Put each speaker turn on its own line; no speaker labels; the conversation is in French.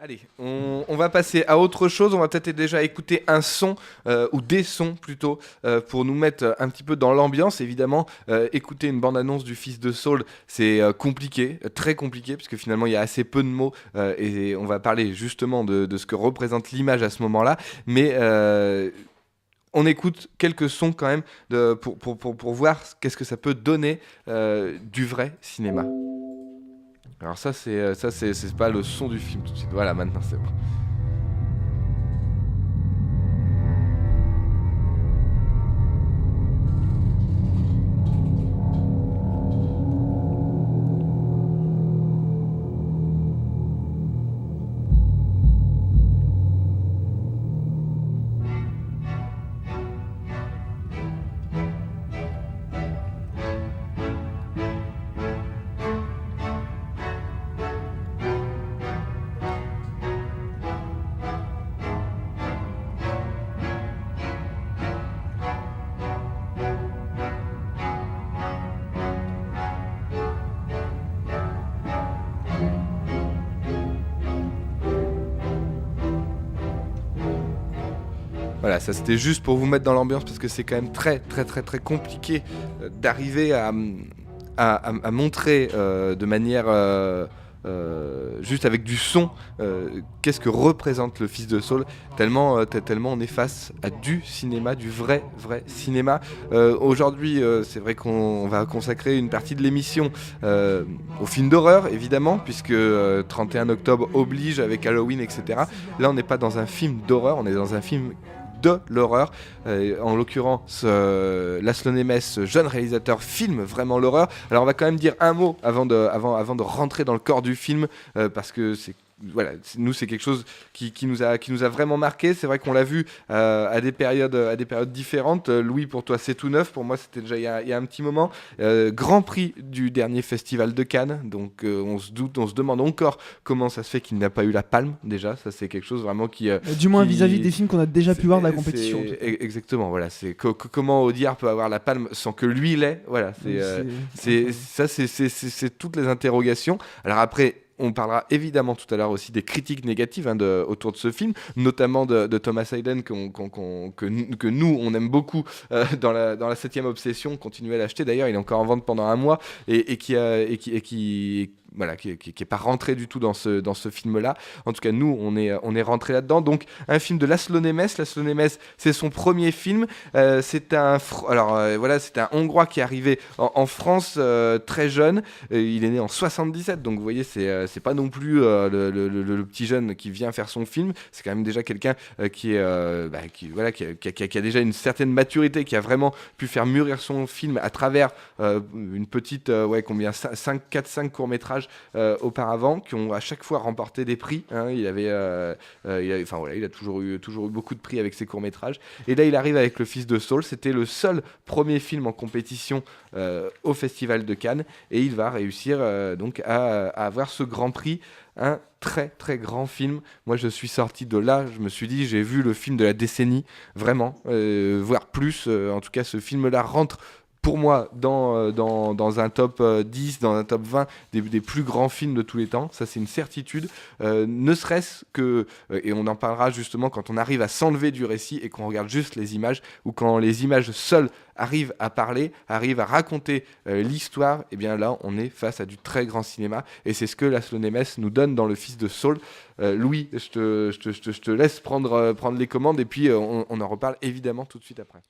Allez, on va passer à autre chose. On va peut-être déjà écouter un son, ou des sons plutôt, pour nous mettre un petit peu dans l'ambiance. Évidemment, écouter une bande-annonce du Fils de Saul, c'est compliqué, très compliqué, puisque finalement il y a assez peu de mots, et on va parler justement de ce que représente l'image à ce moment-là. Mais on écoute quelques sons quand même pour voir qu'est-ce que ça peut donner du vrai cinéma. Alors ça c'est pas le son du film tout de suite. Voilà, maintenant c'est bon. Voilà, ça c'était juste pour vous mettre dans l'ambiance parce que c'est quand même très très très très compliqué d'arriver à montrer de manière juste avec du son qu'est-ce que représente le Fils de Saul, tellement on est face à du cinéma, du vrai cinéma. Aujourd'hui, c'est vrai qu'on va consacrer une partie de l'émission aux films d'horreur, évidemment, puisque 31 octobre oblige avec Halloween, etc. Là, on n'est pas dans un film d'horreur, on est dans un film de l'horreur. En l'occurrence, Laszlo Nemes, jeune réalisateur, filme vraiment l'horreur. Alors on va quand même dire un mot avant de rentrer dans le corps du film, parce que voilà, nous c'est quelque chose qui nous a vraiment marqué. C'est vrai qu'on l'a vu à des périodes différentes. Louis, pour toi c'est tout neuf, pour moi c'était déjà il y a un petit moment. Grand prix du dernier festival de Cannes, donc on se demande encore comment ça se fait qu'il n'a pas eu la palme déjà. Ça c'est quelque chose vraiment
Du moins
qui
vis-à-vis des films qu'on a déjà pu voir de la
c'est-
compétition.
Exactement, voilà. C'est comment Audiard peut avoir la palme sans que lui l'ait. Voilà, c'est toutes les interrogations. Alors après, on parlera évidemment tout à l'heure aussi des critiques négatives, hein, autour de ce film, notamment de Thomas Hayden que nous on aime beaucoup, dans la septième obsession. Continuez à l'acheter. D'ailleurs, il est encore en vente pendant un mois et qui voilà, qui est pas rentré du tout dans ce film-là. En tout cas, nous, on est rentré là-dedans. Donc, un film de Laszlo Nemes. Laszlo Nemes, c'est son premier film. Voilà, c'est un Hongrois qui est arrivé en France très jeune. Il est né en 77, donc vous voyez, c'est pas non plus le petit jeune qui vient faire son film. C'est quand même déjà quelqu'un qui a déjà une certaine maturité, qui a vraiment pu faire mûrir son film à travers une petite, 4-5 courts-métrages auparavant, qui ont à chaque fois remporté des prix, hein. Il a toujours eu beaucoup de prix avec ses courts-métrages. Et là, il arrive avec Le Fils de Saul. C'était le seul premier film en compétition au Festival de Cannes. Et il va réussir donc à avoir ce grand prix. Un très très grand film. Moi, je suis sorti de là, je me suis dit, j'ai vu le film de la décennie, vraiment, voire plus. En tout cas, ce film-là rentre pour moi dans un top 10, dans un top 20 des plus grands films de tous les temps. Ça, c'est une certitude. Ne serait-ce que, et on en parlera justement quand on arrive à s'enlever du récit et qu'on regarde juste les images, ou quand les images seules arrivent à parler, arrivent à raconter l'histoire, et bien là, on est face à du très grand cinéma. Et c'est ce que Laszlo Nemes nous donne dans Le Fils de Saul. Louis, je te laisse prendre les commandes, et puis on en reparle évidemment tout de suite après.